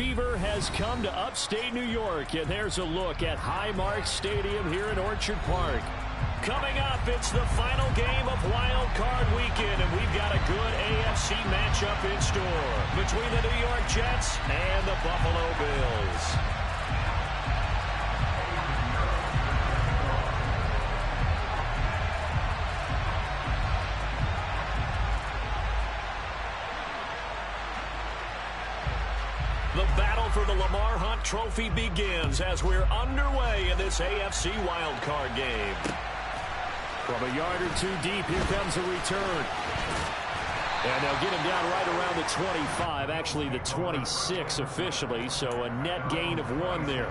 fever has come to upstate New York, and there's a look at Highmark Stadium here in Orchard Park. Coming up, it's the final game of Wild Card Weekend, and we've got a good AFC matchup in store between the New York Jets and the Buffalo Bills. The battle for the Lamar Hunt Trophy begins as we're underway in this AFC wildcard game. From a yard or two deep, here comes a return. And they'll get him down right around the 25, actually the 26 officially, so a net gain of 1 there.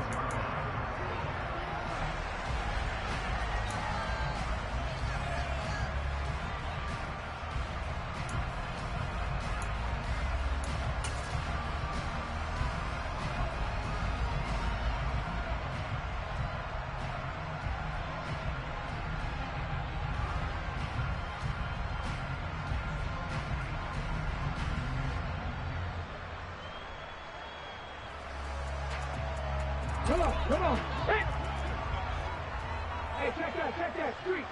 Come on. Hey, check that. Street.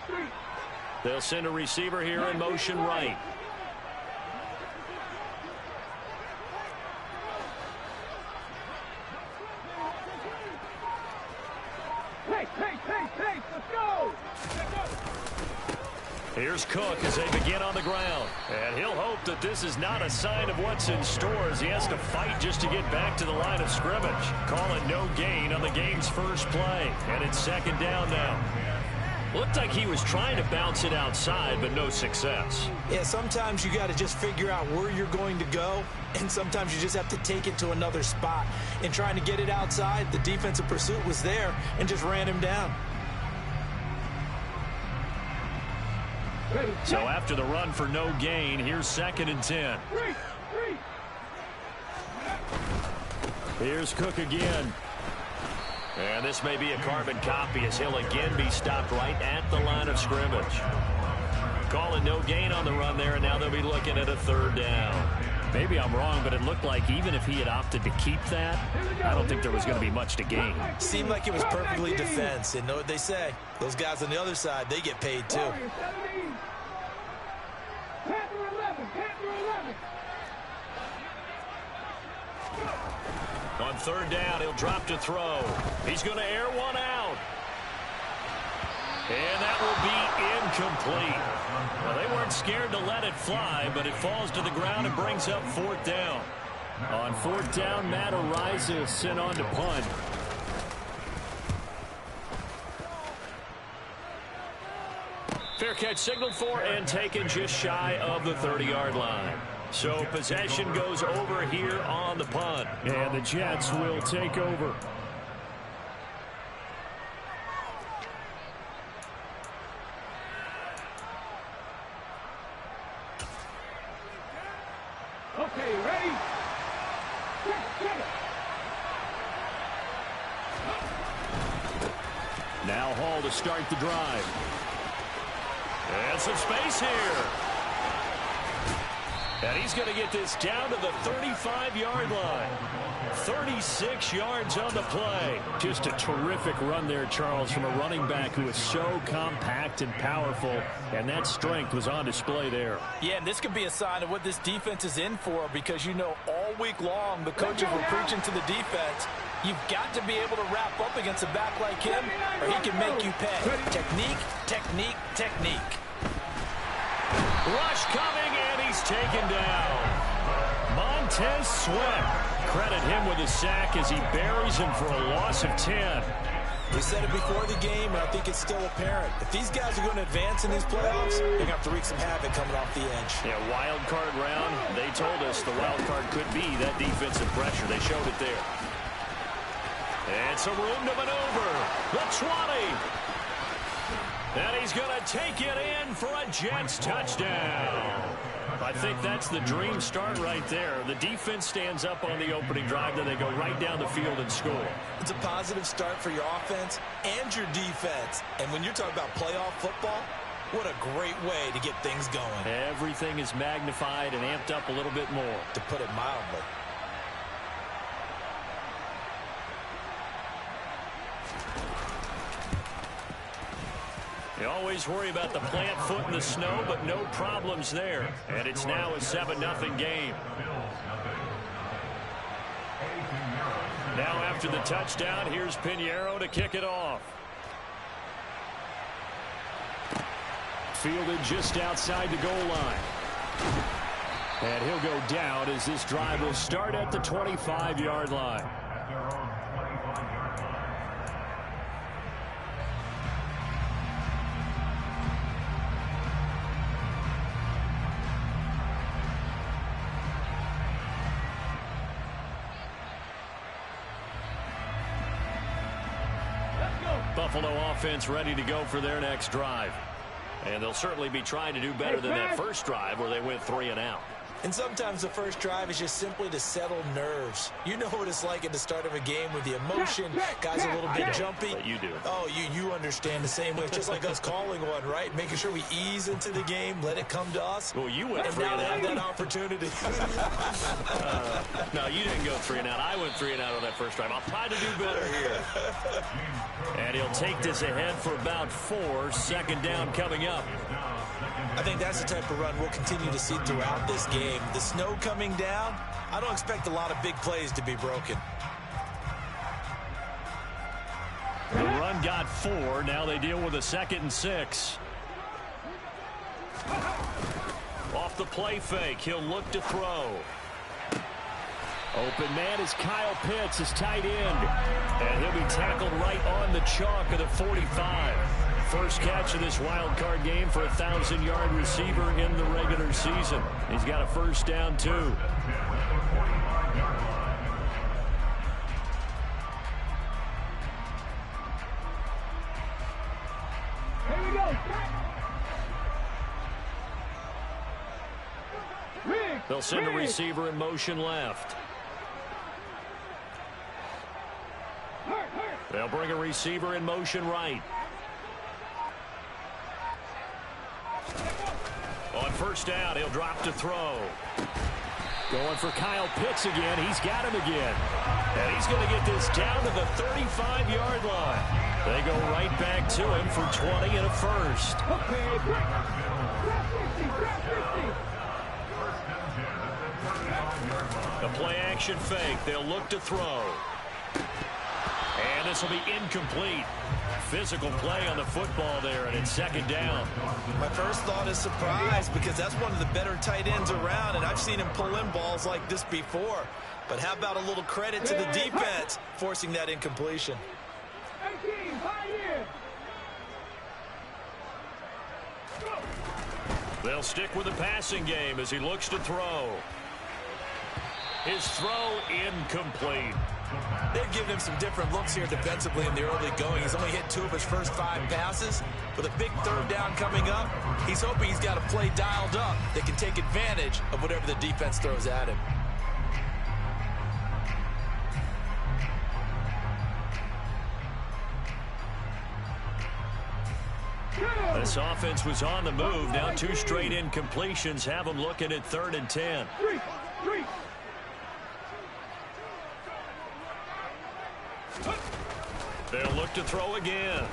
They'll send a receiver here in motion right. Hey, let's go. Here's Cook as they begin on the ground. And he'll hope that this is not a sign of what's in store as he has to fight just to get back to the line of scrimmage. Call it no gain on the game's first play. And it's second down now. Looked like he was trying to bounce it outside, but no success. Yeah, sometimes you got to just figure out where you're going to go, and sometimes you just have to take it to another spot. In trying to get it outside, the defensive pursuit was there and just ran him down. So after the run for no gain, here's 2nd and 10. Here's Cook again. And this may be a carbon copy as he'll again be stopped right at the line of scrimmage. Calling no gain on the run there, and now they'll be looking at a 3rd down. Maybe I'm wrong, but it looked like even if he had opted to keep that, I don't think there was going to be much to gain. Seemed like it was perfectly defense, and know what they say. Those guys on the other side, they get paid too. On 3rd down, he'll drop to throw. He's going to air one out. And that will be incomplete. Well, they weren't scared to let it fly, but it falls to the ground and brings up 4th down. On 4th down, Matt Araiza is sent on to punt. Fair catch signaled for and taken just shy of the 30-yard line. So possession goes over here on the punt. And the Jets will take over. Okay, ready? Check it. Now Hall to start the drive. And some space here. And he's going to get this down to the 35-yard line. 36 yards on the play. Just a terrific run there, Charles, from a running back who is so compact and powerful, and that strength was on display there. Yeah, and this could be a sign of what this defense is in for, because you know all week long the coaches were preaching to the defense, you've got to be able to wrap up against a back like him, or he can make you pay. Technique. Rush coming, and he's taken down. Montez Sweat. Credit him with a sack as he buries him for a loss of 10. We said it before the game, and I think it's still apparent. If these guys are going to advance in these playoffs, they're going to have to wreak some havoc coming off the edge. Yeah, wild card round. They told us the wild card could be that defensive pressure. They showed it there. And some room to maneuver. The 20. And he's going to take it in for a Jets touchdown. I think that's the dream start right there. The defense stands up on the opening drive, then they go right down the field and score. It's a positive start for your offense and your defense. And when you're talking about playoff football, what a great way to get things going. Everything is magnified and amped up a little bit more. To put it mildly. always worry about the plant foot in the snow, but no problems there. And it's now a 7-0 game. Now after the touchdown, here's Pinheiro to kick it off. Fielded just outside the goal line. And he'll go down as this drive will start at the 25-yard line. Buffalo offense ready to go for their next drive. And they'll certainly be trying to do better than that first drive where they went 3 and out. And sometimes the first drive is just simply to settle nerves. You know what it's like at the start of a game with the emotion. Guys are a little bit jumpy. But you do. Oh, you understand the same way. It's just like us calling one, right? Making sure we ease into the game, let it come to us. Well, you went and 3 now and they have out. that opportunity. No, you didn't go 3 and out. I went 3 and out on that first drive. I'll try to do better here. And he'll take this ahead for about 4. Second down coming up. I think that's the type of run we'll continue to see throughout this game. The snow coming down, I don't expect a lot of big plays to be broken. The run got 4. Now they deal with a 2nd and 6. Off the play fake, he'll look to throw. Open man is Kyle Pitts, his tight end. And he'll be tackled right on the chalk of the 45. First catch of this wild card game for a 1,000-yard receiver in the regular season. He's got a first down, too. Here we go. They'll send a receiver in motion left. They'll bring a receiver in motion right. On first down, he'll drop to throw. Going for Kyle Pitts again. He's got him again. And he's going to get this down to the 35-yard line. They go right back to him for 20 and a first. Okay, The play action fake. They'll look to throw. And this will be incomplete. Physical play on the football there, and it's second down. My first thought is surprise because that's one of the better tight ends around, and I've seen him pull in balls like this before. But how about a little credit to the defense forcing that incompletion? 18, 5 years. They'll stick with the passing game as he looks to throw. His throw incomplete. They've given him some different looks here defensively in the early going. He's only hit 2 of his first 5 passes. With a big third down coming up, he's hoping he's got a play dialed up that can take advantage of whatever the defense throws at him. This offense was on the move. Now 2 straight incompletions have them looking at 3rd and 10. Three. They'll look to throw again.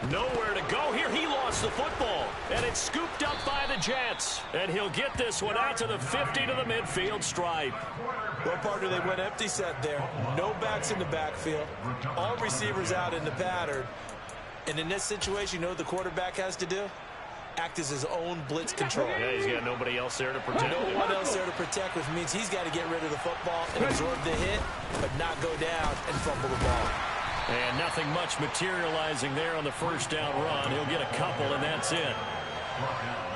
Nowhere to go here. He lost the football. And it's scooped up by the Jets. And he'll get this one out to the 50 to the midfield stripe. Well, partner, they went empty set there. No backs in the backfield. All receivers out in the pattern. And in this situation, you know what the quarterback has to do? Act as his own blitz control. Yeah, he's got nobody else there to protect him. No one else there to protect, which means he's got to get rid of the football and absorb the hit, but not go down and fumble the ball. And nothing much materializing there on the first down run. He'll get a couple, and that's it.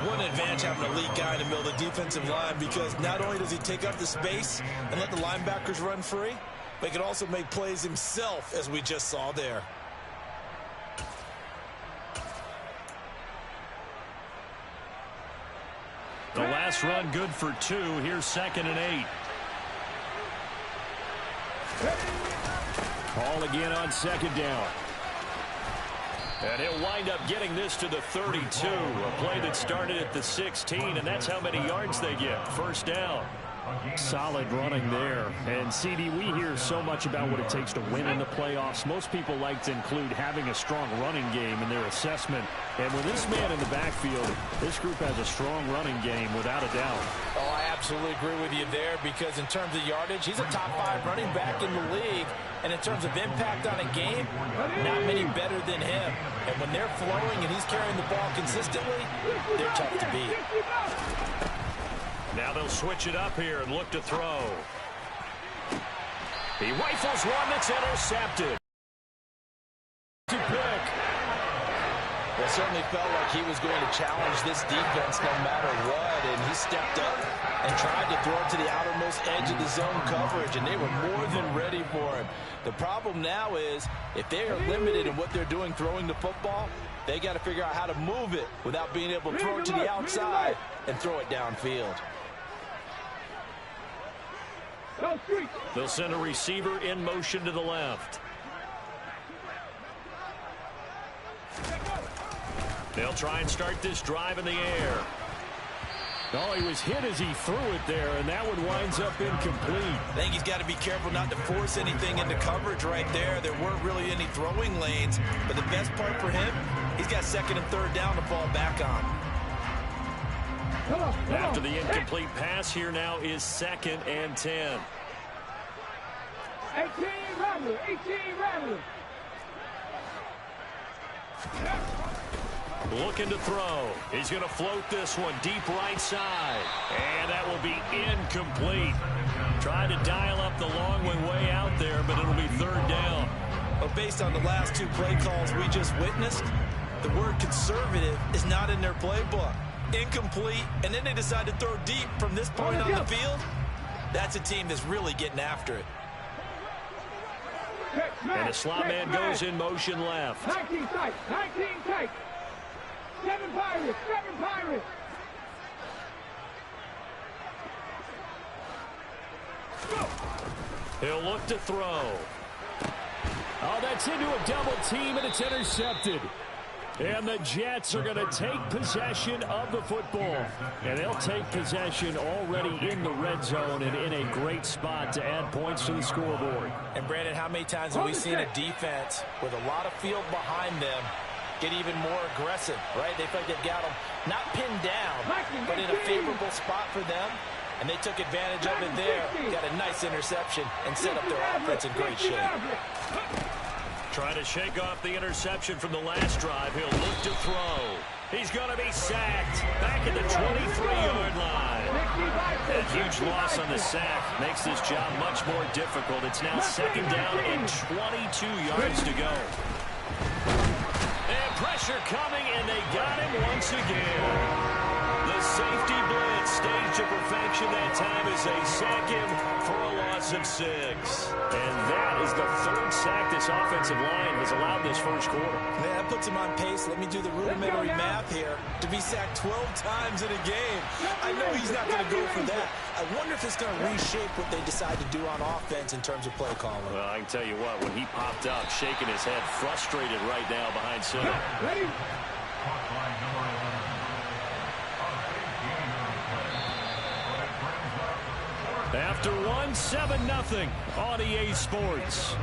One advantage having an elite guy in the middle of the defensive line, because not only does he take up the space and let the linebackers run free, but he can also make plays himself, as we just saw there. The last run good for 2. Here's 2nd and 8. Ball again on 2nd down. And he'll wind up getting this to the 32. A play that started at the 16, and that's how many yards they get. First down. Solid running there. And, CD, we hear so much about what it takes to win in the playoffs. Most people like to include having a strong running game in their assessment. And with this man in the backfield, this group has a strong running game without a doubt. Oh, I absolutely agree with you there, because in terms of yardage, he's a top 5 running back in the league. And in terms of impact on a game, not many better than him. And when they're flowing and he's carrying the ball consistently, they're tough to beat. Now they'll switch it up here and look to throw. He rifles one that's intercepted. It certainly felt like he was going to challenge this defense no matter what, and he stepped up and tried to throw it to the outermost edge of the zone coverage, and they were more than ready for him. The problem now is, if they are limited in what they're doing throwing the football, they got to figure out how to move it without being able to throw it to the outside and throw it downfield. They'll send a receiver in motion to the left. They'll try and start this drive in the air. Oh, he was hit as he threw it there, and that one winds up incomplete. I think he's got to be careful not to force anything into coverage right there. There weren't really any throwing lanes, but the best part for him, he's got 2nd and 3rd down to fall back on. After the incomplete pass, here now is 2nd and 10. 18 Rattler, 18 Rattler. Looking to throw. He's going to float this one deep right side. And that will be incomplete. Tried to dial up the long one way out there, but it'll be 3rd down. But based on the last 2 play calls we just witnessed, the word conservative is not in their playbook. Incomplete, and then they decide to throw deep from this point on the field. That's a team that's really getting after it. And the slot man goes in motion left. 19 tight, 19 tight. 7 Pirates, 7 Pirates. He'll look to throw. Oh, that's into a double team, and it's intercepted. And the Jets are going to take possession of the football. And they'll take possession already in the red zone and in a great spot to add points to the scoreboard. And, Brandon, how many times have we seen a defense with a lot of field behind them get even more aggressive, right? They feel like they've got them not pinned down, but in a favorable spot for them. And they took advantage of it there. Got a nice interception and set up their offense in great shape. Trying to shake off the interception from the last drive. He'll look to throw. He's going to be sacked back at the 23-yard line. That huge loss on the sack makes this job much more difficult. It's now 2nd down and 22 yards to go. And pressure coming, and they got him once again. The safety blitz staged to perfection that time as they sack him for a loss of 6. And that is the 3rd sack this offensive line has allowed this first quarter. Man, that puts him on pace. Let me do the rudimentary math here. To be sacked 12 times in a game. I know he's not going to go for that. I wonder if it's going to reshape what they decide to do on offense in terms of play calling. Well, I can tell you what, when he popped up, shaking his head, frustrated right now behind center. Ready? After one, 7-0 on EA Sports.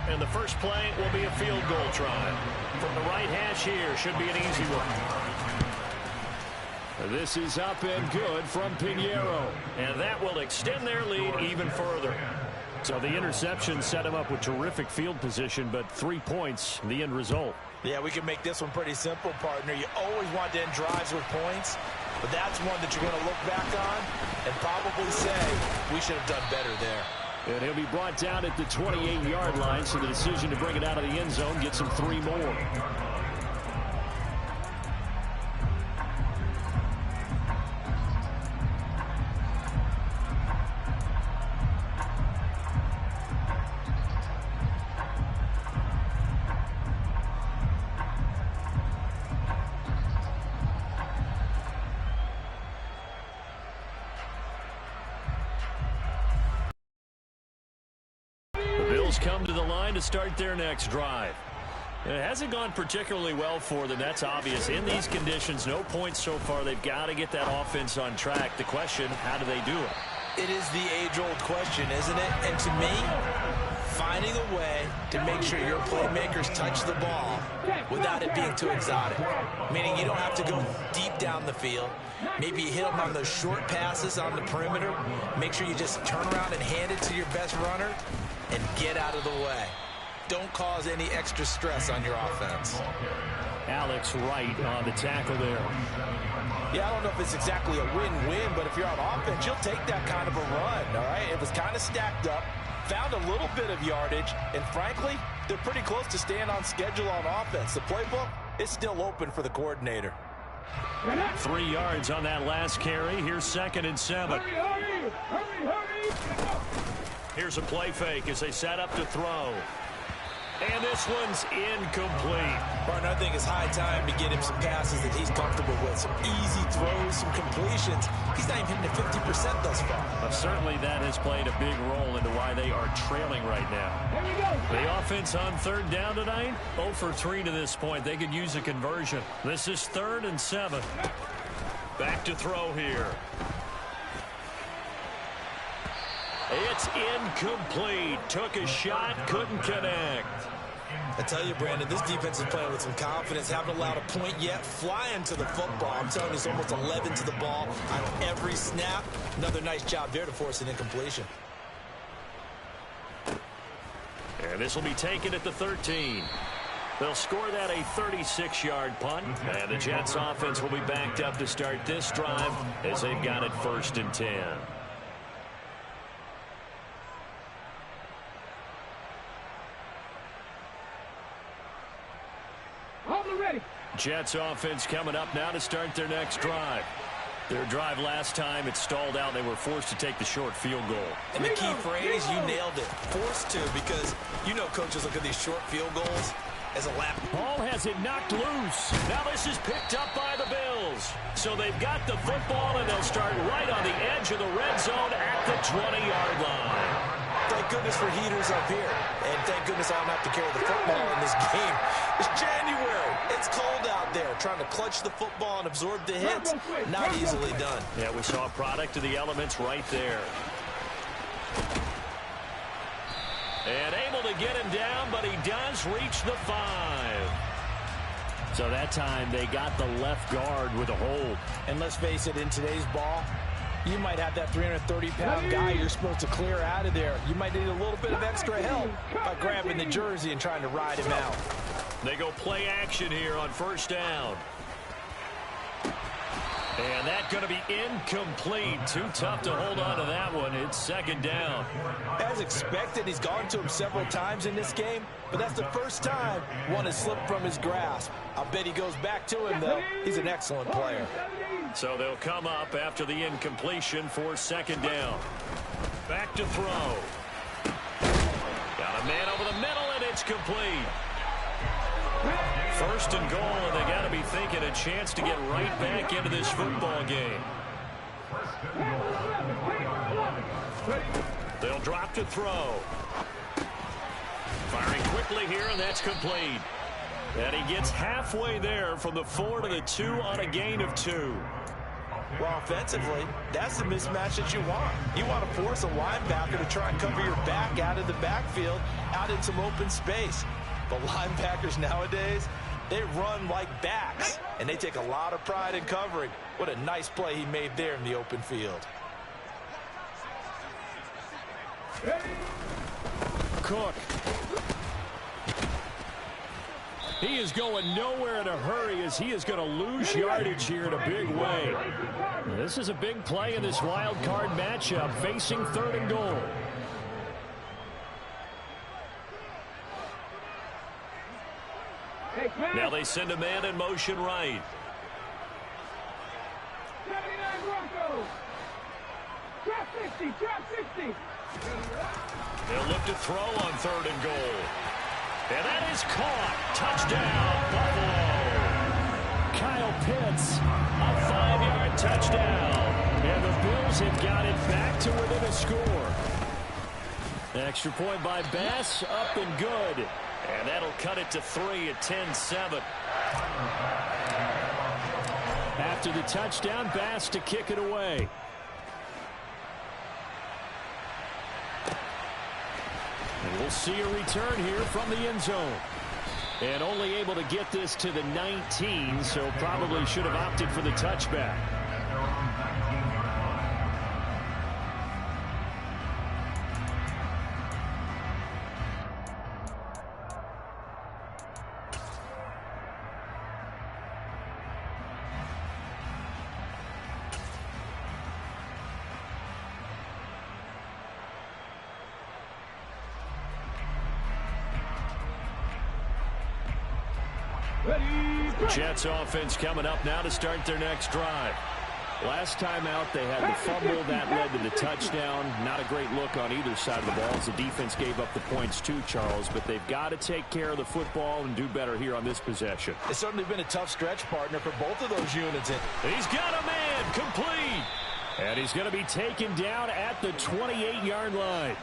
And the first play will be a field goal try. From the right hash here, should be an easy one. This is up and good from Pinheiro. And that will extend their lead even further. So the interception set him up with terrific field position, but 3 points, the end result. Yeah, we can make this one pretty simple, partner. You always want to end drives with points, but that's one that you're going to look back on and probably say, we should have done better there. And he'll be brought down at the 28-yard line, so the decision to bring it out of the end zone gets him 3 more. Bills come to the line to start their next drive. It hasn't gone particularly well for them. That's obvious. In these conditions, no points so far. They've got to get that offense on track. The question, how do they do it? It is the age-old question, isn't it? And to me, finding a way to make sure your playmakers touch the ball without it being too exotic. Meaning you don't have to go deep down the field. Maybe you hit them on those short passes on the perimeter. Make sure you just turn around and hand it to your best runner and get out of the way. Don't cause any extra stress on your offense. Alex Wright on the tackle there. Yeah, I don't know if it's exactly a win-win, but if you're on offense, you'll take that kind of a run, all right? It was kind of stacked up, found a little bit of yardage, and frankly, they're pretty close to staying on schedule on offense. The playbook is still open for the coordinator. 3 yards on that last carry. Here's 2nd and 7. Hurry. Here's a play fake as they set up to throw. And this one's incomplete. Martin, I think it's high time to get him some passes that he's comfortable with. Some easy throws, some completions. He's not even hitting the 50% thus far. Certainly that has played a big role into why they are trailing right now. The offense on 3rd down tonight, 0 for 3 to this point. They could use a conversion. This is 3rd and 7. Back to throw here. It's incomplete. Took a shot, couldn't connect. I tell you, Brandon, this defense is playing with some confidence. Haven't allowed a point yet. Flying to the football. I'm telling you, it's almost 11 to the ball on every snap. Another nice job there to force an incompletion. And this will be taken at the 13. They'll score that a 36-yard punt. And the Jets offense will be backed up to start this drive as they've got it 1st and 10. Jets offense coming up now to start their next drive. Their drive last time, it stalled out. They were forced to take the short field goal. And the key phrase, you nailed it. Forced to, because you know coaches look at these short field goals as a lap. Ball has it knocked loose. Now this is picked up by the Bills. So they've got the football, and they'll start right on the edge of the red zone at the 20-yard line. Thank goodness for heaters up here. And thank goodness I don't have to carry the football in this game. It's January. It's cold out there. Trying to clutch the football and absorb the hits, not easily done. Yeah, we saw a product of the elements right there. And able to get him down, but he does reach the 5. So that time they got the left guard with a hold. And let's face it, in today's ball, you might have that 330-pound guy you're supposed to clear out of there. You might need a little bit of extra help by grabbing the jersey and trying to ride him out. They go play action here on 1st down. And that's going to be incomplete. Too tough to hold on to that one. It's 2nd down. As expected, he's gone to him several times in this game, but that's the first time one has slipped from his grasp. I'll bet he goes back to him, though. He's an excellent player. So they'll come up after the incompletion for 2nd down. Back to throw. Got a man over the middle, and it's complete. 1st and goal, and they got to be thinking a chance to get right back into this football game. They'll drop to throw. Firing quickly here, and that's complete. And he gets halfway there from the 4 to the 2 on a gain of 2. Well, offensively, that's the mismatch that you want. You want to force a linebacker to try and cover your back out of the backfield, out in some open space. But linebackers nowadays, they run like backs, and they take a lot of pride in covering. What a nice play he made there in the open field. Cook. He is going nowhere in a hurry as he is going to lose yardage here in a big way. This is a big play in this wild card matchup, facing 3rd and goal. Now they send a man in motion right. 79 Broncos. Drop 60, drop 60. They'll look to throw on 3rd and goal. And that is caught. Touchdown, Buffalo. Kyle Pitts, a 5-yard touchdown. And the Bills have got it back to within a score. Extra point by Bass, up and good. And that'll cut it to 3 at 10-7. After the touchdown, Bass to kick it away. And we'll see a return here from the end zone. And only able to get this to the 19, so probably should have opted for the touchback. Jets offense coming up now to start their next drive. Last time out, they had the fumble that led to the touchdown. Not a great look on either side of the ball as the defense gave up the points too, Charles. But they've got to take care of the football and do better here on this possession. It's certainly been a tough stretch, partner, for both of those units. He's got a man complete. And he's going to be taken down at the 28-yard line.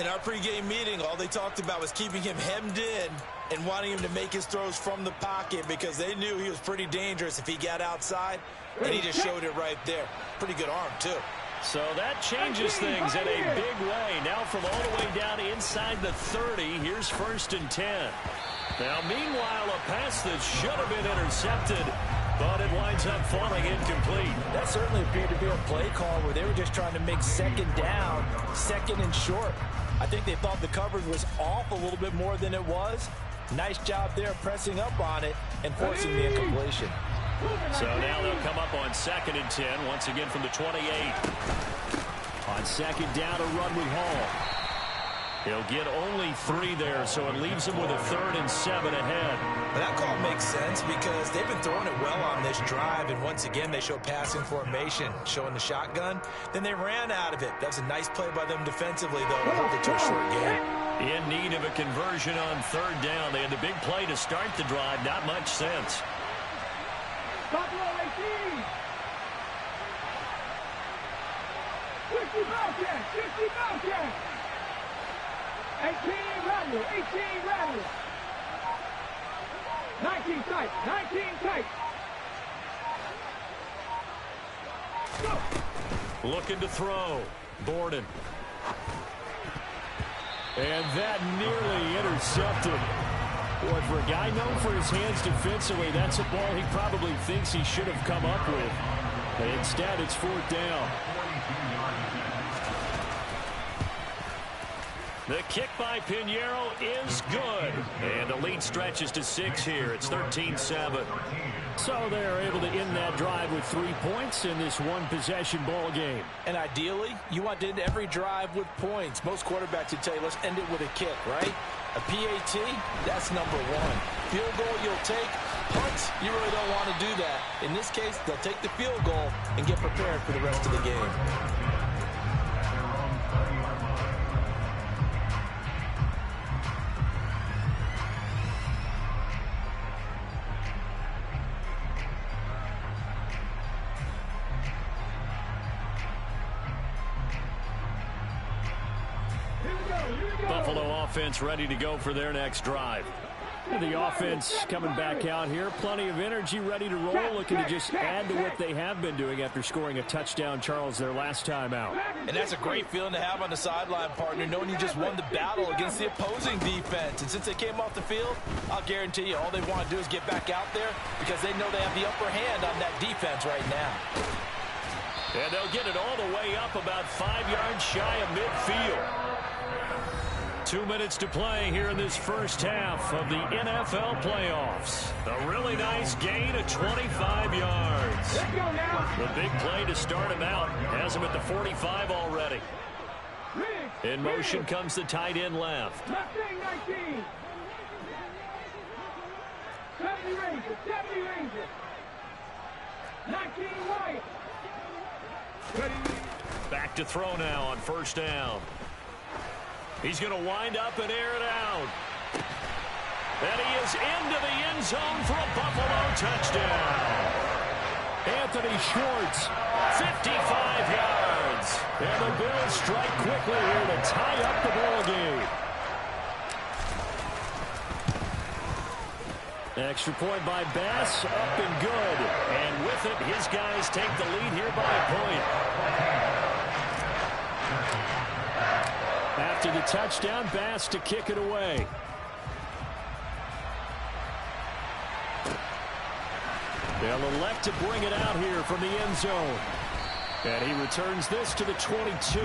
In our pregame meeting, all they talked about was keeping him hemmed in and wanting him to make his throws from the pocket because they knew he was pretty dangerous if he got outside, and he just showed it right there. Pretty good arm, too. So that changes things in a big way. Now from all the way down inside the 30, here's 1st and 10. Now, meanwhile, a pass that should have been intercepted, but it winds up falling incomplete. That certainly appeared to be a play call where they were just trying to make second down, second and short. I think they thought the coverage was off a little bit more than it was. Nice job there pressing up on it and forcing the incompletion. So now they'll come up on 2nd and 10, once again from the 28. On 2nd down, a run with Hall. He'll get only 3 there, so it leaves him with a 3rd and 7 ahead. But that call makes sense because they've been throwing it well on this drive, and once again they show passing formation, showing the shotgun. Then they ran out of it. That was a nice play by them defensively, though, to hold it to a short game. In need of a conversion on 3rd down. They had the big play to start the drive. Not much sense. Buffalo 18. 50 Bobcats. 50 Bobcats. 18 Rattle. 18 Rattle. 19 tight. 19 tight. Go. Looking to throw. Borden. And that nearly intercepted. Boy, for a guy known for his hands defensively, that's a ball he probably thinks he should have come up with. But instead, it's 4th down. The kick by Pinheiro is good. And the lead stretches to 6 here. It's 13-7. So they're able to end that drive with 3 points in this one-possession ball game. And ideally, you want to end every drive with points. Most quarterbacks would tell you, let's end it with a kick, right? A PAT, that's number 1. Field goal you'll take. Punts, you really don't want to do that. In this case, they'll take the field goal and get prepared for the rest of the game. Buffalo offense ready to go for their next drive. The offense coming back out here. Plenty of energy, ready to roll, looking to just add to what they have been doing after scoring a touchdown, Charles, their last time out. And that's a great feeling to have on the sideline, partner, knowing you just won the battle against the opposing defense. And since they came off the field, I'll guarantee you all they want to do is get back out there because they know they have the upper hand on that defense right now. And they'll get it all the way up about 5 yards shy of midfield. 2 minutes to play here in this first half of the NFL playoffs. A really nice gain of 25 yards. Let's go now. The big play to start him out has him at the 45 already. In motion comes the tight end left. Mustang 19. 70 Rangers. 70 Rangers. 19 White. Back to throw now on 1st down. He's going to wind up and air it out. And he is into the end zone for a Buffalo touchdown. Anthony Schwartz, 55 yards. And the Bills strike quickly here to tie up the ball game. Extra point by Bass, up and good. And with it, his guys take the lead here by a point. After the touchdown, Bass to kick it away. They'll elect to bring it out here from the end zone. And he returns this to the 22.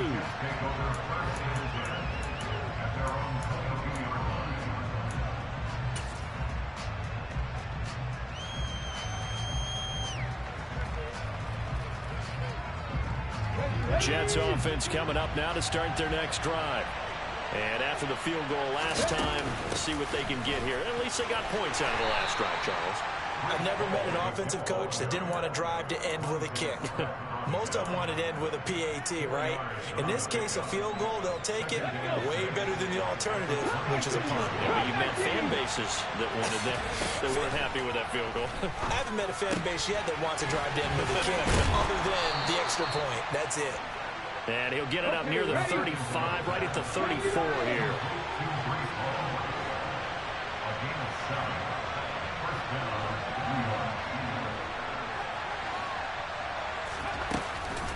Jets offense coming up now to start their next drive. And after the field goal last time, see what they can get here. At least they got points out of the last drive, Charles. I've never met an offensive coach that didn't want to drive to end with a kick. Most of them wanted to end with a PAT, right? In this case, a field goal, they'll take it way better than the alternative, which is a punt. Yeah, you've met fan bases that wanted that weren't happy with that field goal. I haven't met a fan base yet that wants to drive to end with a kick, other than the extra point. That's it. And he'll get it up near the 35, right at the 34 here.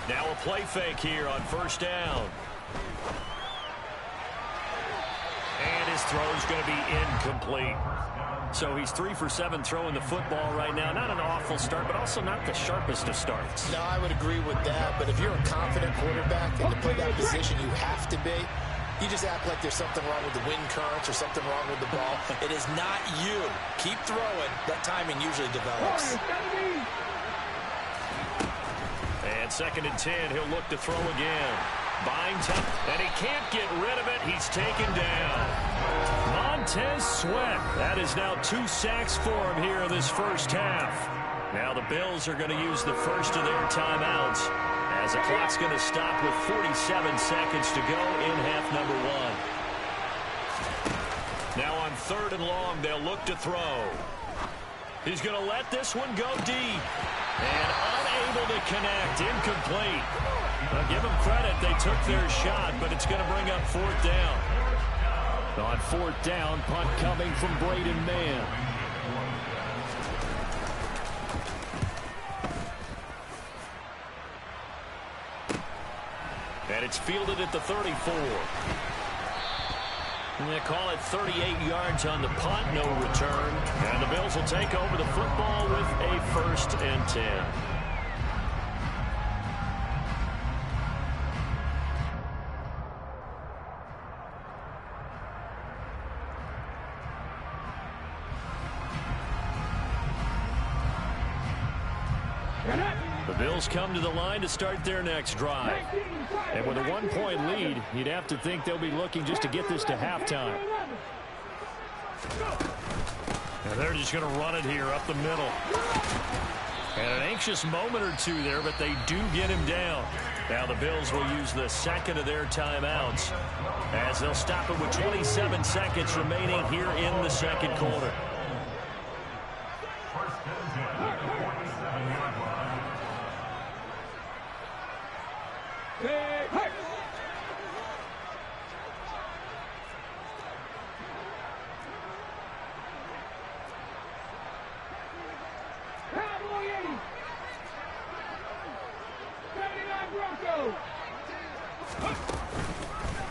Now a play fake here on first down. And his throw's going to be incomplete. So he's 3 for 7 throwing the football right now. Not an awful start, but also not the sharpest of starts. No, I would agree with that. But if you're a confident quarterback and to play that position, you have to be. You just act like there's something wrong with the wind currents or something wrong with the ball. It is not you. Keep throwing. That timing usually develops. And 2nd and 10, he'll look to throw again. Buying time, and he can't get rid of it. He's taken down. Montez Sweat. That is now 2 sacks for him here in this first half. Now the Bills are going to use the first of their timeouts as the clock's going to stop with 47 seconds to go in half number 1. Now on 3rd and long, they'll look to throw. He's going to let this one go deep. And unable to connect. Incomplete. I'll give them credit. They took their shot, but it's going to bring up 4th down. On 4th down, punt coming from Braden Mann. And it's fielded at the 34. And they call it 38 yards on the punt, no return. And the Bills will take over the football with a 1st and 10. The Bills come to the line to start their next drive. And with a 1-point lead, you'd have to think they'll be looking just to get this to halftime. And they're just going to run it here up the middle. And an anxious moment or two there, but they do get him down. Now the Bills will use the 2nd of their timeouts as they'll stop it with 27 seconds remaining here in the 2nd quarter.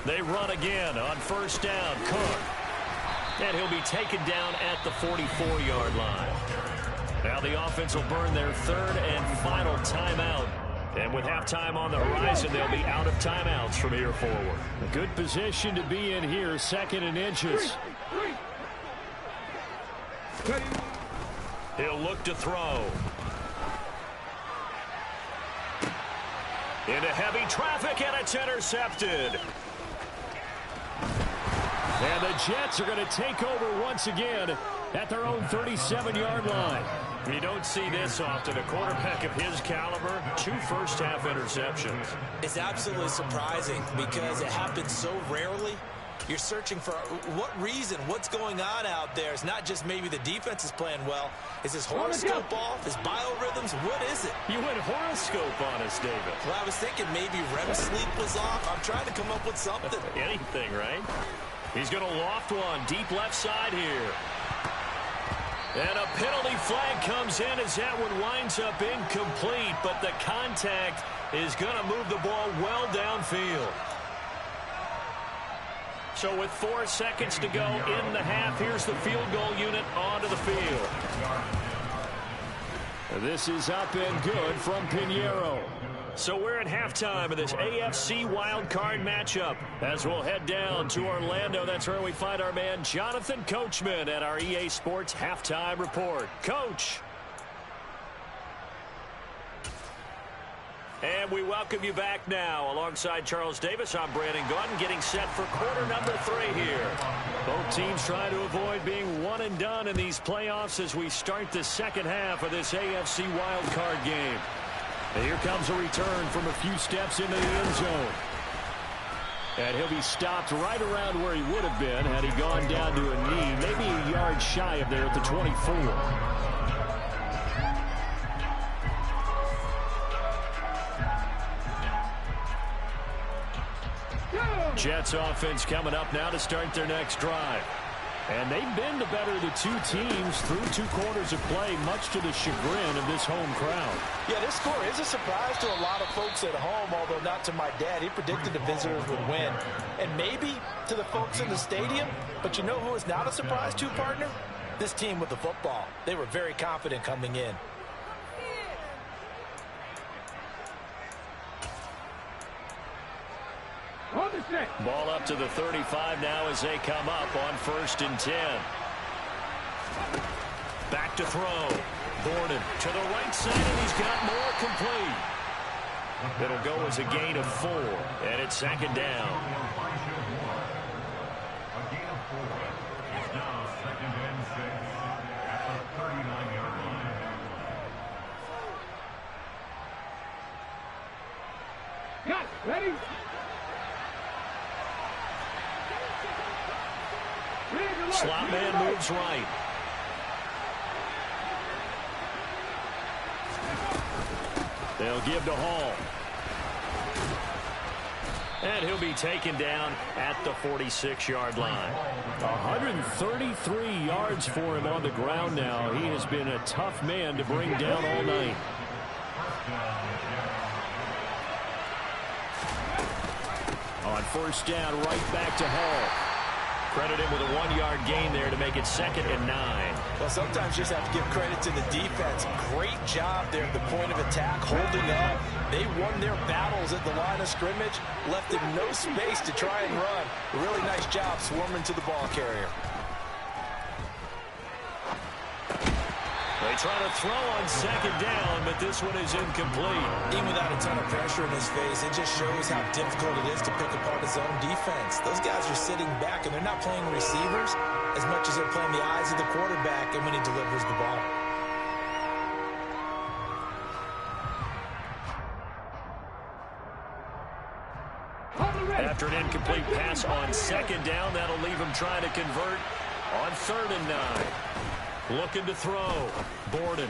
They run again on 1st down. Cook. And he'll be taken down at the 44-yard line. Now the offense will burn their 3rd and final timeout. And with halftime on the horizon, they'll be out of timeouts from here forward. A good position to be in here, 2nd and inches. He'll look to throw. Into heavy traffic, and it's intercepted. And the Jets are going to take over once again at their own 37-yard line. You don't see this often. A quarterback of his caliber, 2 first-half interceptions. It's absolutely surprising because it happens so rarely. You're searching for what reason, what's going on out there. It's not just maybe the defense is playing well. Is his horoscope off? His biorhythms? What is it? You went horoscope on us, David. Well, I was thinking maybe REM sleep was off. I'm trying to come up with something. Anything, right? He's going to loft one deep left side here. And a penalty flag comes in as that one winds up incomplete, but the contact is going to move the ball well downfield. So with 4 seconds to go in the half, here's the field goal unit onto the field. This is up and good from Pinheiro. So we're at halftime of this AFC wildcard matchup. As we'll head down to Orlando, that's where we find our man Jonathan Coachman at our EA Sports Halftime Report. Coach. And we welcome you back now. Alongside Charles Davis, I'm Brandon Gaudin, getting set for quarter number 3 here. Both teams trying to avoid being one and done in these playoffs as we start the second half of this AFC wildcard game. And here comes a return from a few steps into the end zone. And he'll be stopped right around where he would have been had he gone down to a knee, maybe a yard shy of there at the 24. Jets offense coming up now to start their next drive. And they've been the better of the two teams through 2 quarters of play, much to the chagrin of this home crowd. Yeah, this score is a surprise to a lot of folks at home, although not to my dad. He predicted the visitors would win. And maybe to the folks in the stadium. But you know who is not a surprise to, partner? This team with the football. They were very confident coming in. Ball up to the 35 now as they come up on 1st and 10. Back to throw. Gordon to the right side, and he's got more complete. It'll go as a gain of 4, and it's 2nd down. Got ready. Slot man moves right. They'll give to Hall. And he'll be taken down at the 46-yard line. 133 yards for him on the ground now. He has been a tough man to bring down all night. On 1st down, right back to Hall. Credit him with a 1-yard gain there to make it 2nd and 9. Well, sometimes you just have to give credit to the defense. Great job there at the point of attack, holding up. They won their battles at the line of scrimmage, left him no space to try and run. A really nice job swarming to the ball carrier. They try to throw on 2nd down, but this one is incomplete. Even without a ton of pressure in his face, it just shows how difficult it is to pick apart his own defense. Those guys are sitting back, and they're not playing receivers as much as they're playing the eyes of the quarterback and when he delivers the ball. After an incomplete pass on 2nd down, that'll leave him trying to convert on 3rd and 9. Looking to throw. Borden.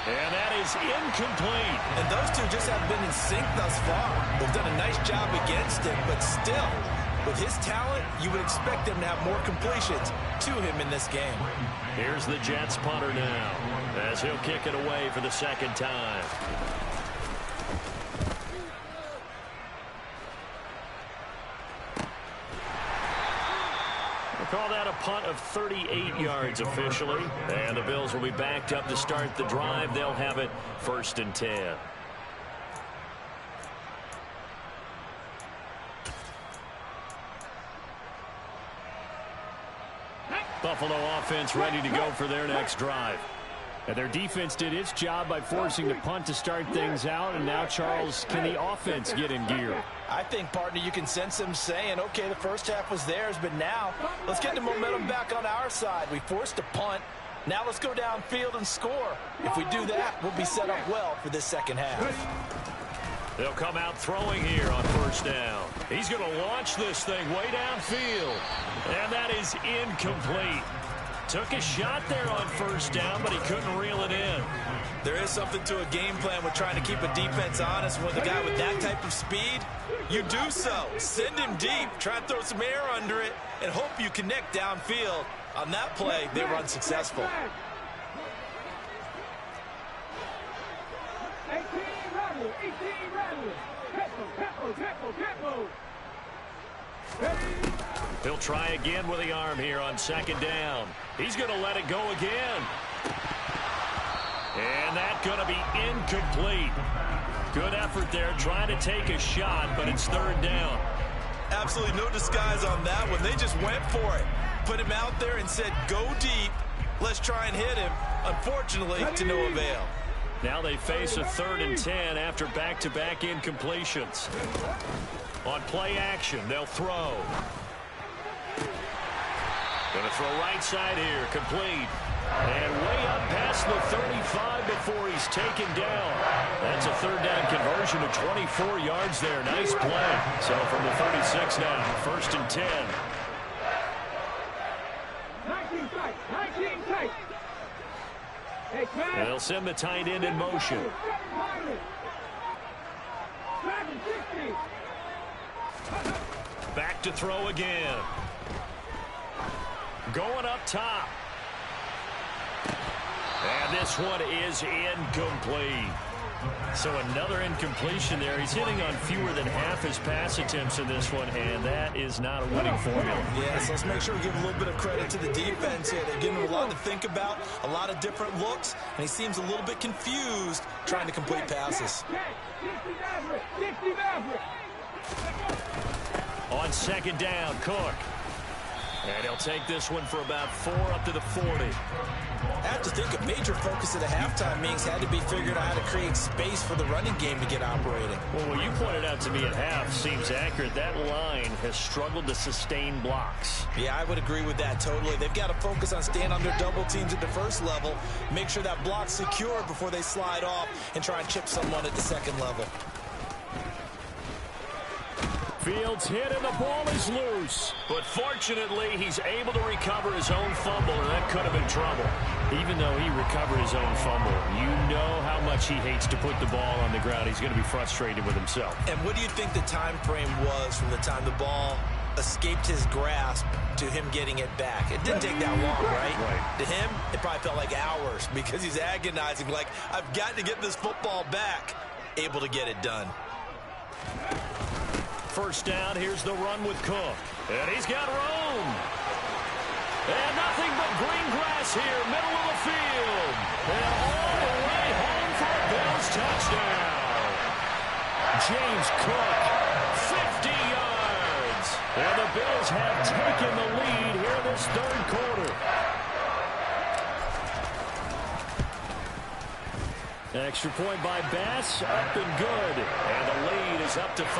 And that is incomplete. And those two just haven't been in sync thus far. They've done a nice job against him, but still, with his talent, you would expect him to have more completions to him in this game. Here's the Jets punter now, as he'll kick it away for the 2nd time. Call that a punt of 38 yards officially. And the Bills will be backed up to start the drive. They'll have it 1st and 10. Buffalo offense ready to go for their next drive. And their defense did its job by forcing the punt to start things out. And now, Charles, can the offense get in gear? I think, partner, you can sense them saying, okay, the first half was theirs, but now let's get the momentum back on our side. We forced a punt. Now let's go downfield and score. If we do that, we'll be set up well for this second half. They'll come out throwing here on first down. He's going to launch this thing way downfield. And that is incomplete. Took a shot there on first down, but he couldn't reel it in. There is something to a game plan with trying to keep a defense honest. With a guy with that type of speed, you do so. Send him deep, try and throw some air under it, and hope you connect downfield. On that play, they were unsuccessful. 18 rattle. Tempo. He'll try again with the arm here on second down. He's going to let it go again. And that's going to be incomplete. Good effort there trying to take a shot, but it's third down. Absolutely no disguise on that one. They just went for it. Put him out there and said, go deep. Let's try and hit him. Unfortunately, to no avail. Now they face a 3rd and 10 after back-to-back incompletions. On play action, they'll throw. Going to throw right side here, complete. And way up past the 35 before he's taken down. That's a 3rd down conversion of 24 yards there. Nice play. So from the 36 now, 1st and 10. 19 tight. And they'll send the tight end in motion. Back to throw again. Going up top. And this one is incomplete. So another incompletion there. He's hitting on fewer than half his pass attempts in this one, and that is not a winning formula. Yes, let's make sure we give a little bit of credit to the defense here. They're giving him a lot to think about, a lot of different looks, and he seems a little bit confused trying to complete passes. On second down, Cook. And he'll take this one for about 4 up to the 40. I have to think a major focus at the halftime meetings had to be figuring out how to create space for the running game to get operating. Well, what you pointed out to me at half seems accurate. That line has struggled to sustain blocks. Yeah, I would agree with that totally. They've got to focus on staying on their double teams at the first level, make sure that block's secure before they slide off and try and chip someone at the second level. Fields hit and the ball is loose. But fortunately, he's able to recover his own fumble, and that could have been trouble. Even though he recovered his own fumble, you know how much he hates to put the ball on the ground. He's going to be frustrated with himself. And what do you think the time frame was from the time the ball escaped his grasp to him getting it back? It didn't take that long, right? To him, it probably felt like hours because he's agonizing, like, I've got to get this football back. Able to get it done. First down, here's the run with Cook. And he's got room. And nothing but green grass here, middle of the field. And all the way home for a Bills touchdown. James Cook, 50 yards. And the Bills have taken the lead here in this third quarter. Extra point by Bass, up and good. And the lead is up to 5.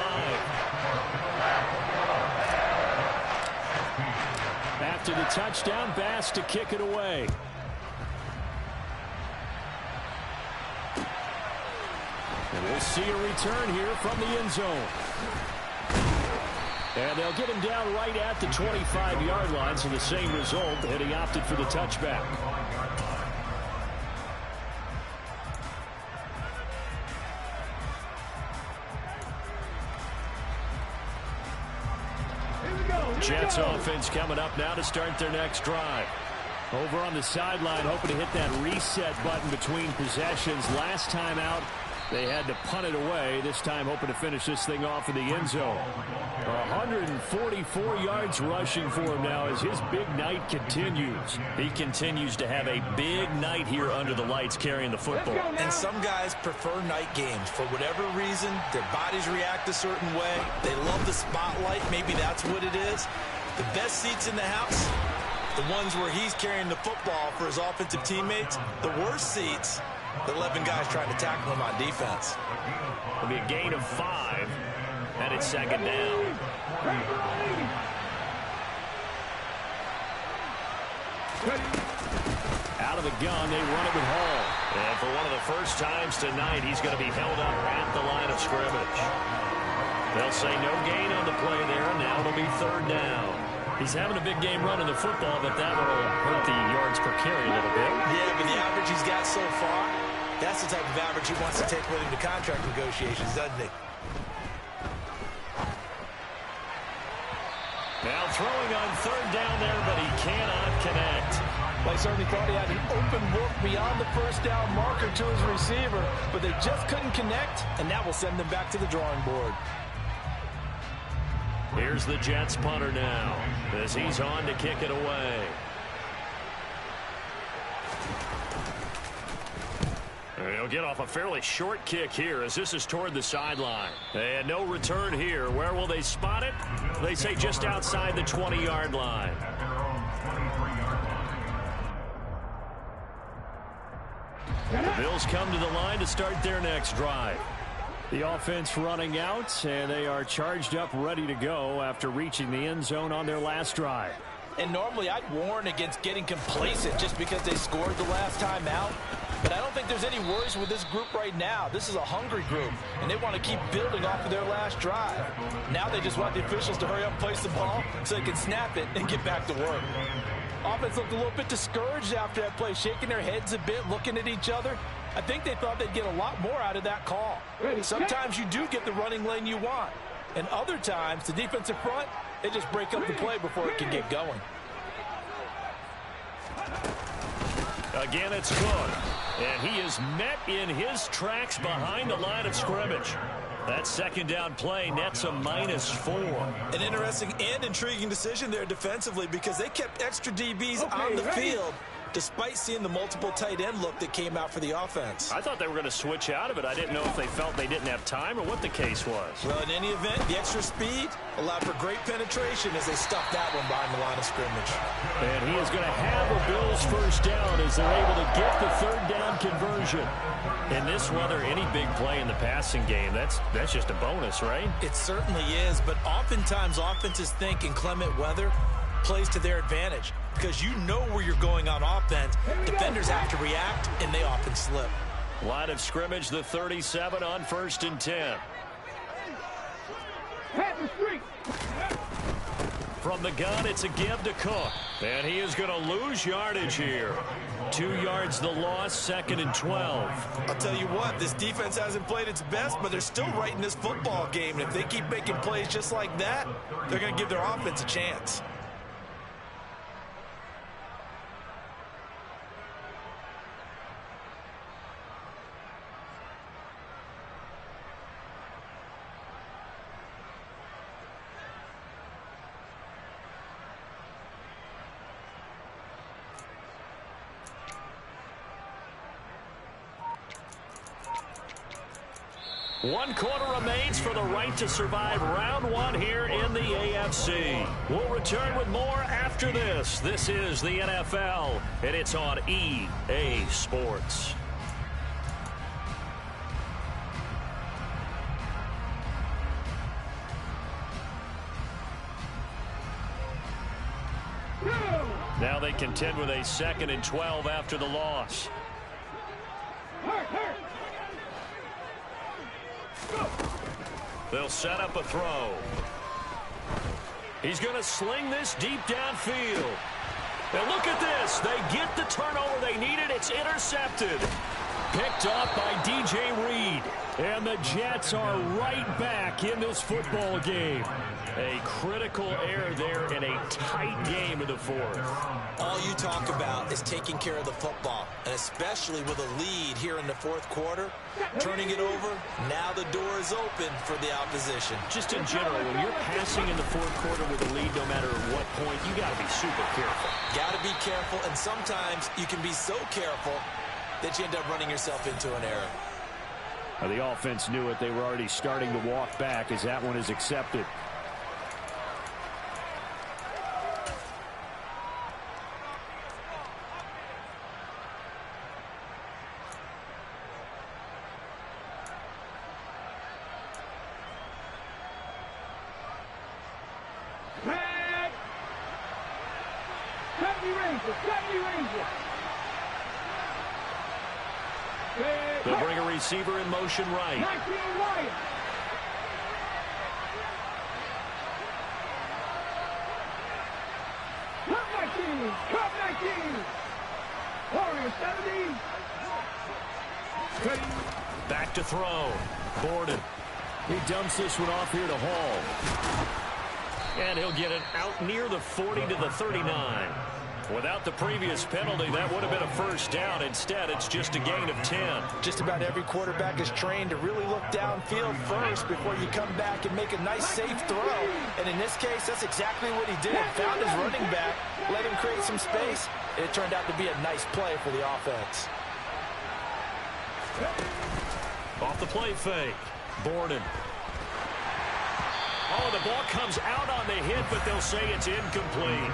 After the touchdown, Bass to kick it away. And we'll see a return here from the end zone. And they'll get him down right at the 25-yard line, so the same result, and he opted for the touchback. Jets offense coming up now to start their next drive. Over on the sideline, hoping to hit that reset button between possessions. Last time out, they had to punt it away. This time hoping to finish this thing off in the end zone. 144 yards rushing for him now as his big night continues. He continues to have a big night here under the lights carrying the football. And some guys prefer night games. For whatever reason, their bodies react a certain way. They love the spotlight. Maybe that's what it is. The best seats in the house, the ones where he's carrying the football for his offensive teammates. The worst seats, the 11 guys trying to tackle him on defense. It'll be a gain of 5, and it's second down. Out of the gun, they run it with Hall. And for one of the first times tonight, he's going to be held up at the line of scrimmage. They'll say no gain on the play there, and now it'll be third down. He's having a big game running the football, but that will hurt the yards per carry a little bit. Yeah, but the average he's got so far, that's the type of average he wants to take with him to contract negotiations, doesn't he? Now throwing on third down there, but he cannot connect. Well, he certainly thought he had an open look beyond the first down marker to his receiver, but they just couldn't connect, and that will send them back to the drawing board. Here's the Jets punter now as he's on to kick it away. He'll get off a fairly short kick here as this is toward the sideline. And no return here. Where will they spot it? They say just outside the 20-yard line. The Bills come to the line to start their next drive. The offense running out, and they are charged up, ready to go after reaching the end zone on their last drive. And normally I'd warn against getting complacent just because they scored the last time out. But I don't think there's any worries with this group right now. This is a hungry group, and they want to keep building off of their last drive. Now they just want the officials to hurry up and place the ball so they can snap it and get back to work. Offense looked a little bit discouraged after that play, shaking their heads a bit, looking at each other. I think they thought they'd get a lot more out of that call. Sometimes you do get the running lane you want, and other times the defensive front, they just break up the play before it can get going. Again, it's Cook, and he is met in his tracks behind the line of scrimmage. That second down play nets a -4. An interesting and intriguing decision there defensively because they kept extra DBs on the field despite seeing the multiple tight end look that came out for the offense. I thought they were going to switch out of it. I didn't know if they felt they didn't have time or what the case was. Well, in any event, the extra speed allowed for great penetration as they stuffed that one behind the line of scrimmage. And he is going to have a Bills first down as they're able to get the third down conversion. In this weather, any big play in the passing game, that's just a bonus, right? It certainly is, but oftentimes offenses think in clement weather plays to their advantage because you know where you're going on offense. Defenders have to react, and they often slip. Line of scrimmage, the 37 on 1st and 10. From the gun, it's a give to Cook. And he is going to lose yardage here. 2 yards the loss, 2nd and 12. I'll tell you what, this defense hasn't played its best, but they're still right in this football game. And if they keep making plays just like that, they're going to give their offense a chance. One quarter remains for the right to survive round one here in the AFC. We'll return with more after this. This is the NFL, and it's on EA Sports. Now they contend with a 2nd and 12 after the loss. They'll set up a throw. He's going to sling this deep downfield. And look at this. They get the turnover they needed. It's intercepted. Picked up by D.J. Reed. And the Jets are right back in this football game. A critical error there in a tight game in the 4th. All you talk about is taking care of the football, and especially with a lead here in the 4th quarter, turning it over, now the door is open for the opposition. Just in general, when you're passing in the 4th quarter with a lead, no matter at what point, you got to be super careful. Got to be careful, and sometimes you can be so careful that you end up running yourself into an error. The offense knew it. They were already starting to walk back as that one is accepted. They'll bring a receiver in motion right. 19 Wyatt. Cup 19. Warriors 70. Back to throw. Borden. He dumps this one off here to Hall. And he'll get it out near the 40 to the 39. Without the previous penalty, that would have been a first down. Instead, it's just a gain of 10. Just about every quarterback is trained to really look downfield first before you come back and make a nice, safe throw. And in this case, that's exactly what he did. Found his running back, let him create some space, and it turned out to be a nice play for the offense. Off the play fake. Borden. Oh, the ball comes out on the hit, but they'll say it's incomplete.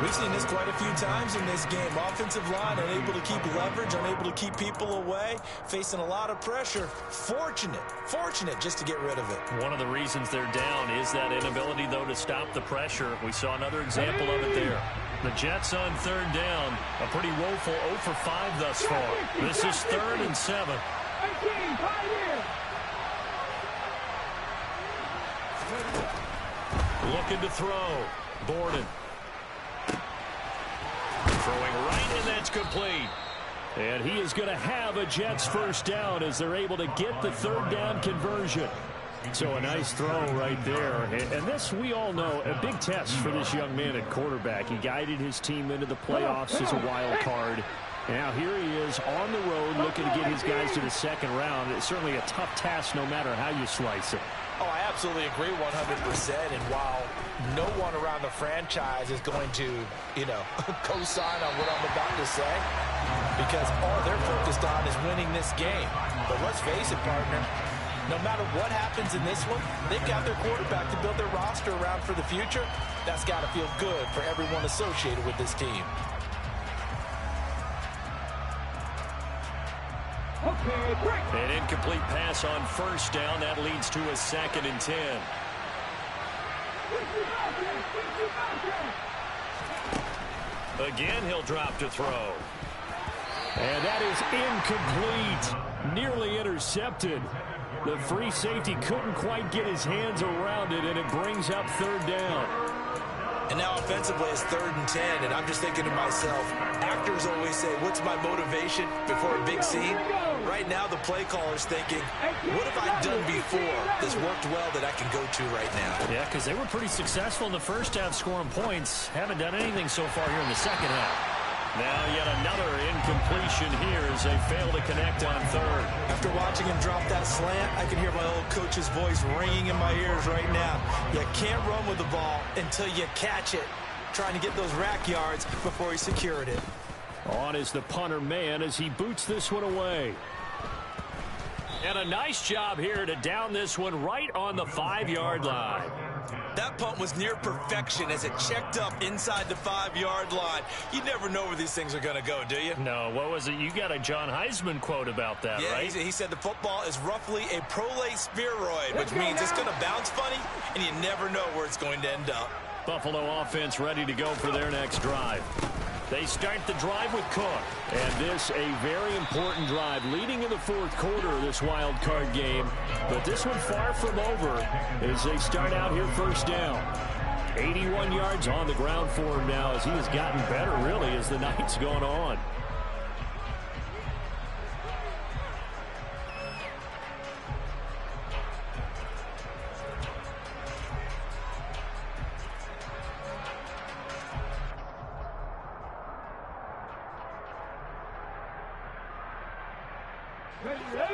We've seen this quite a few times in this game. Offensive line unable to keep leverage, unable to keep people away, facing a lot of pressure. Fortunate just to get rid of it. One of the reasons they're down is that inability, though, to stop the pressure. We saw another example of it there. The Jets on third down. A pretty woeful 0 for 5 thus far. This is 3rd and 7. 18, Pioneer. Looking to throw. Borden. Throwing right, and that's complete. And he is going to have a Jets first down as they're able to get the third down conversion. So a nice throw right there. And this, we all know, a big test for this young man at quarterback. He guided his team into the playoffs as a wild card. Now here he is on the road looking to get his guys to the second round. It's certainly a tough task no matter how you slice it. Oh, I absolutely agree 100%. And while no one around the franchise is going to, co-sign on what I'm about to say, because all they're focused on is winning this game. But let's face it, partner, no matter what happens in this one, they've got their quarterback to build their roster around for the future. That's got to feel good for everyone associated with this team. An incomplete pass on first down. That leads to a 2nd and 10. Again, he'll drop to throw. And that is incomplete. Nearly intercepted. The free safety couldn't quite get his hands around it, and it brings up third down. And now offensively it's 3rd and 10, and I'm just thinking to myself, actors always say, what's my motivation before a big scene? Right now the play caller's thinking, what have I done before that's worked well that I can go to right now? Yeah, because they were pretty successful in the first half scoring points. Haven't done anything so far here in the second half. Now yet another incompletion here as they fail to connect on third. After watching him drop that slant, I can hear my old coach's voice ringing in my ears right now. You can't run with the ball until you catch it. Trying to get those rack yards before he secured it. On is the punter man as he boots this one away. And a nice job here to down this one right on the 5-yard line. That punt was near perfection as it checked up inside the 5-yard line. You never know where these things are going to go, do you? No, what was it? You got a John Heisman quote about that, yeah, right? He said the football is roughly a prolate spheroid, which means it's going to bounce funny, and you never know where it's going to end up. Buffalo offense ready to go for their next drive. They start the drive with Cook. And this a very important drive leading in the 4th quarter of this wild card game. But this one far from over as they start out here first down. 81 yards on the ground for him now as he has gotten better really as the night's gone on.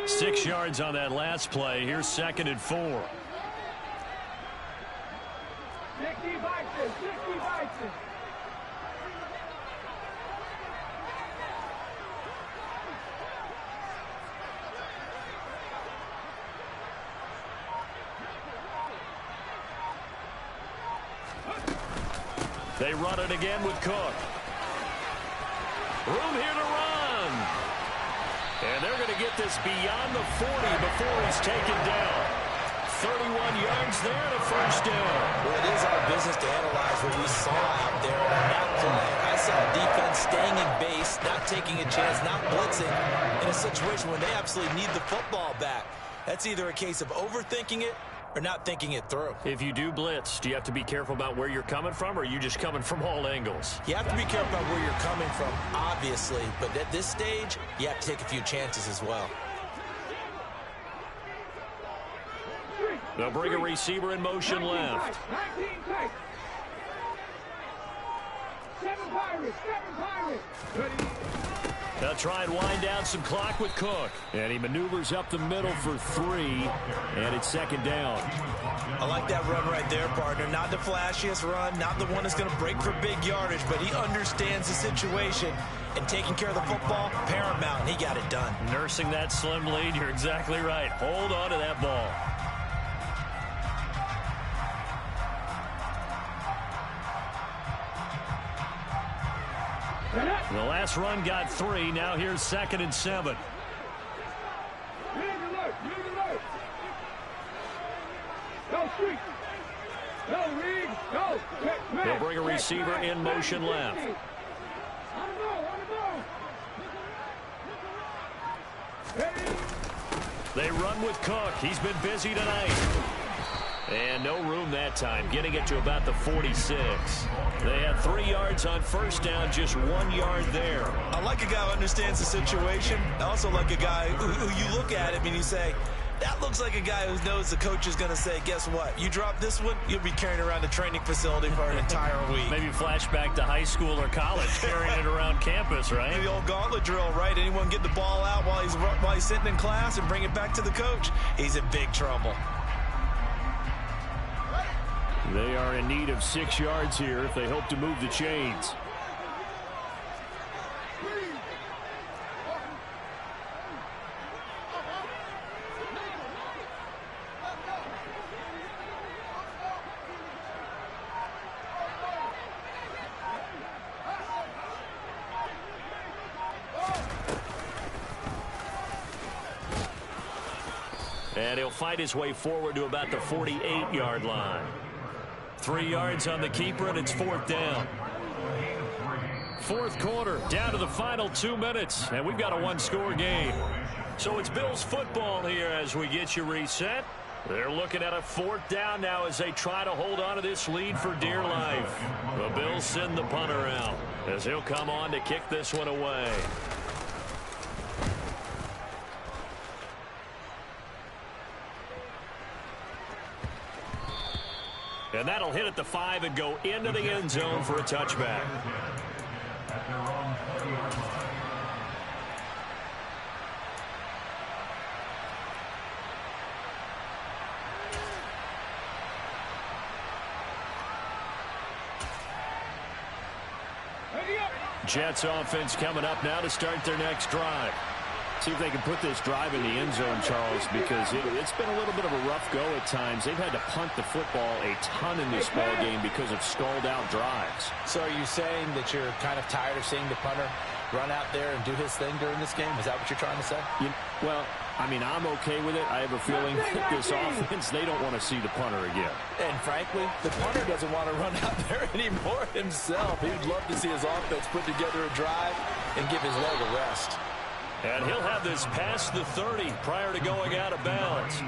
Six yards on that last play. Here's 2nd and 4. 60 Vikings, 60 Vikings. They run it again with Cook. Room here to run. And they're going to get this beyond the 40 before he's taken down. 31 yards there and a first down. Well, it is our business to analyze what we saw out there on that play. I saw defense staying in base, not taking a chance, not blitzing in a situation when they absolutely need the football back. That's either a case of overthinking it or not thinking it through. If you do blitz, do you have to be careful about where you're coming from, or are you just coming from all angles? You have to be careful about where you're coming from, obviously, but at this stage, you have to take a few chances as well. They'll bring a receiver in motion left. 19 tight. 7 Pirates. Ready. They'll try and wind down some clock with Cook. And he maneuvers up the middle for 3, and it's second down. I like that run right there, partner. Not the flashiest run, not the one that's going to break for big yardage, but he understands the situation, and taking care of the football, paramount, and he got it done. Nursing that slim lead, you're exactly right. Hold on to that ball. The last run got 3. Now here's 2nd and 7. Go street. Go Reed. Go. They'll bring a receiver in motion left. On the ball. They run with Cook. He's been busy tonight. And no room that time, getting it to about the 46. They had 3 yards on first down, just 1 yard there. I like a guy who understands the situation. I also like a guy who you look at him and you say, that looks like a guy who knows the coach is going to say, guess what? You drop this one, you'll be carrying around the training facility for an entire week. Maybe flashback to high school or college, carrying it around campus, right? The old gauntlet drill, right? Anyone get the ball out while he's sitting in class and bring it back to the coach? He's in big trouble. They are in need of 6 yards here if they hope to move the chains. And he'll fight his way forward to about the 48-yard line. 3 yards on the keeper, and it's 4th down. 4th quarter, down to the final 2 minutes, and we've got a 1-score game. So it's Bills football here as we get you reset. They're looking at a 4th down now as they try to hold on to this lead for dear life. The Bills send the punter out as he'll come on to kick this one away. And that'll hit at the 5 and go into the end zone for a touchback. Jets offense coming up now to start their next drive. See if they can put this drive in the end zone, Charles, because it's been a little bit of a rough go at times. They've had to punt the football a ton in this ball game because of stalled-out drives. So are you saying that you're kind of tired of seeing the punter run out there and do his thing during this game? Is that what you're trying to say? Well, I mean, I'm okay with it. I have a feeling that this offense, they don't want to see the punter again. And frankly, the punter doesn't want to run out there anymore himself. He'd love to see his offense put together a drive and give his leg a rest. And he'll have this past the 30 prior to going out of bounds.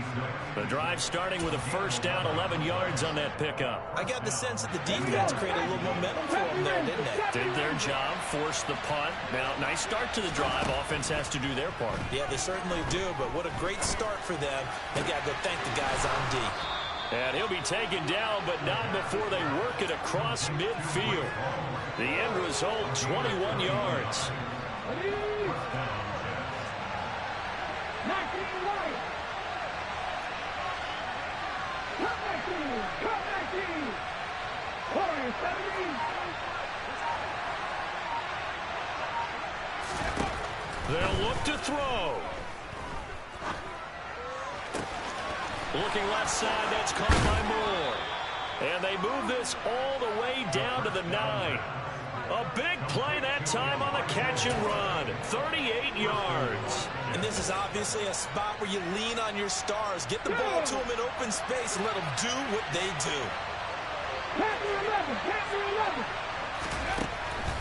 The drive starting with a first down, 11 yards on that pickup. I got the sense that the defense created a little momentum for them there, didn't it? Did their job, forced the punt. Now, nice start to the drive. Offense has to do their part. Yeah, they certainly do, but what a great start for them. They got to go thank the guys on D. And he'll be taken down, but not before they work it across midfield. The end result, 21 yards. 19 right. Cut 19. 70. They'll look to throw. Looking left side, that's caught by Moore. And they move this all the way down to the 9. A big play that time on the catch and run. 38 yards. And this is obviously a spot where you lean on your stars. Get the ball to them in open space and let them do what they do.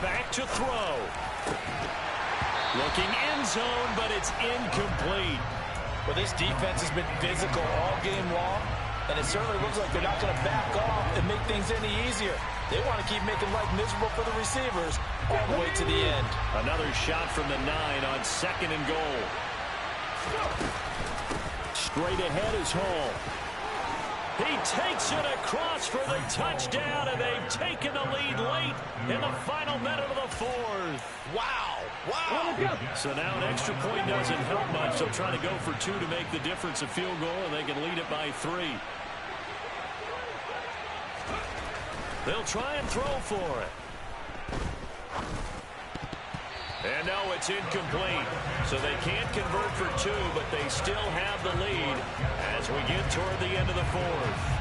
back to throw. Looking end zone, but it's incomplete. Well, this defense has been physical all game long, and it certainly looks like they're not going to back off and make things any easier. They want to keep making life miserable for the receivers all the way to the end. Another shot from the 9 on 2nd and goal. Straight ahead is Hall. He takes it across for the touchdown, and they've taken the lead late in the final minute of the 4th. Wow. Wow. So now an extra point doesn't help much. They'll try to go for 2 to make the difference a field goal, and they can lead it by 3. They'll try and throw for it. And no, it's incomplete. So they can't convert for 2, but they still have the lead as we get toward the end of the 4th.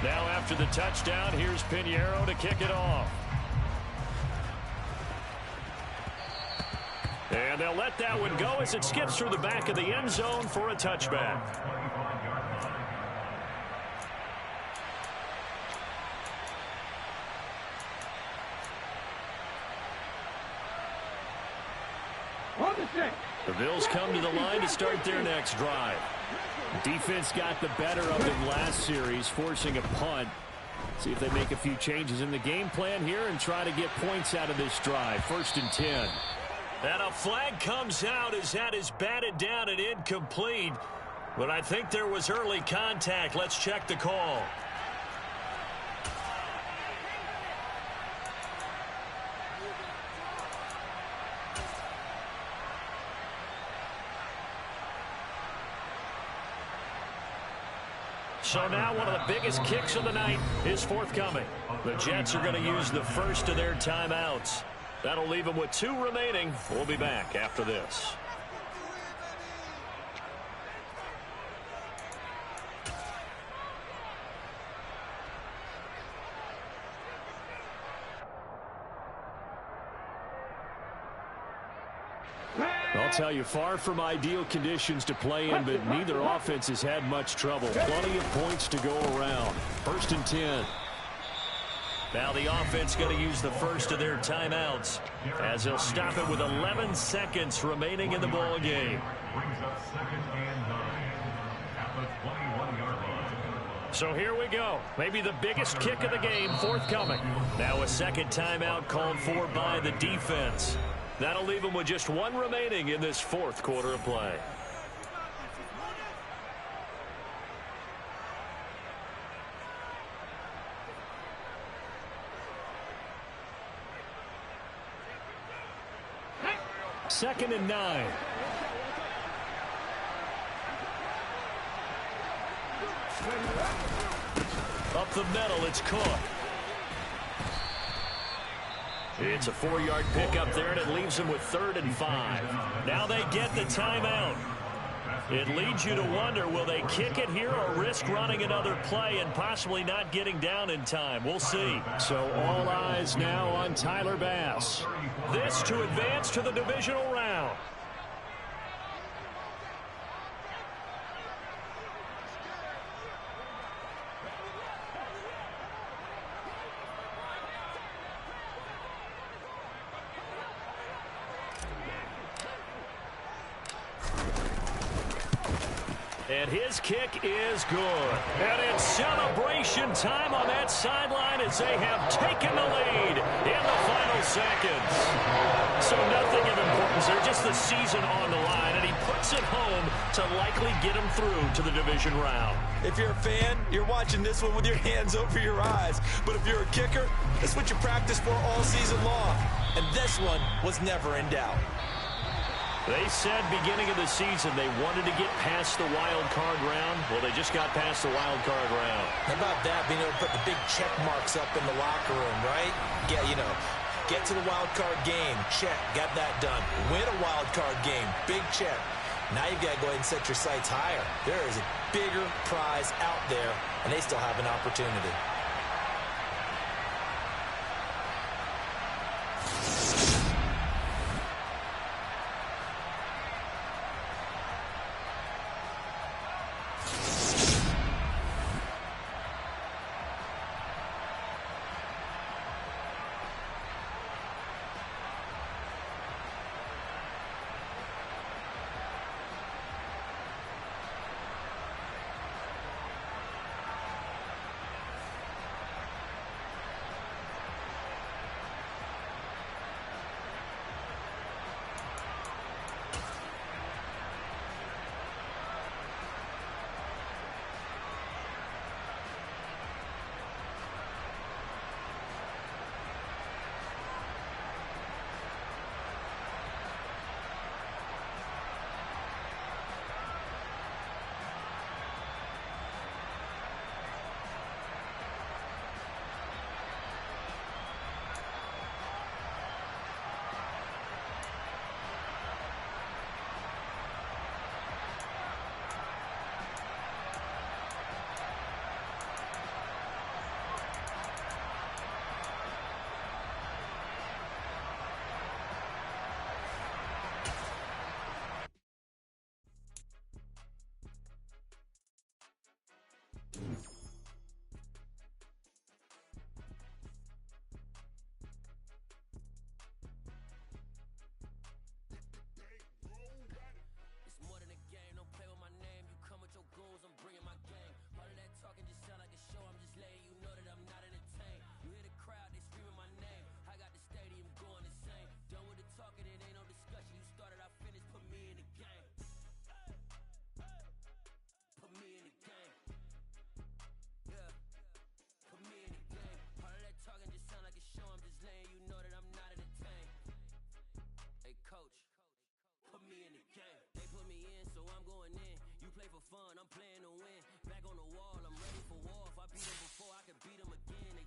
Now after the touchdown, here's Pinheiro to kick it off. And they'll let that one go as it skips through the back of the end zone for a touchback. The Bills come to the line to start their next drive. Defense got the better of them last series, forcing a punt. See if they make a few changes in the game plan here and try to get points out of this drive. 1st and 10. And a flag comes out as that is batted down and incomplete. But I think there was early contact. Let's check the call. So now one of the biggest kicks of the night is forthcoming. The Jets are going to use the first of their timeouts. That'll leave them with 2 remaining. We'll be back after this. I'll tell you, far from ideal conditions to play in, but neither offense has had much trouble. Plenty of points to go around. 1st and 10. Now the offense going to use the first of their timeouts as they'll stop it with 11 seconds remaining in the ball game. So here we go. Maybe the biggest kick of the game forthcoming. Now a second timeout called for by the defense. That'll leave them with just 1 remaining in this 4th quarter of play. Second and 9. Up the middle, it's caught. It's a 4-yard pickup there, and it leaves them with 3rd and 5. Now they get the timeout. It leads you to wonder, will they kick it here or risk running another play and possibly not getting down in time? We'll see. So all eyes now on Tyler Bass. This to advance to the divisional round. And his kick is good. And it's celebration time on that sideline as they have taken the lead in the final seconds. So nothing of importance there, just the season on the line. And he puts it home to likely get him through to the division round. If you're a fan, you're watching this one with your hands over your eyes. But if you're a kicker, that's what you practice for all season long. And this one was never in doubt. They said beginning of the season they wanted to get past the wild card round. Well, they just got past the wild card round. How about that, being able to put the big check marks up in the locker room, right? Get to the wild card game, check, got that done. Win a wild card game, big check. Now you've got to go ahead and set your sights higher. There is a bigger prize out there, and they still have an opportunity. me in, so I'm going in. You play for fun, I'm playing to win. Back on the wall, I'm ready for war. If I beat him before, I can beat him again. They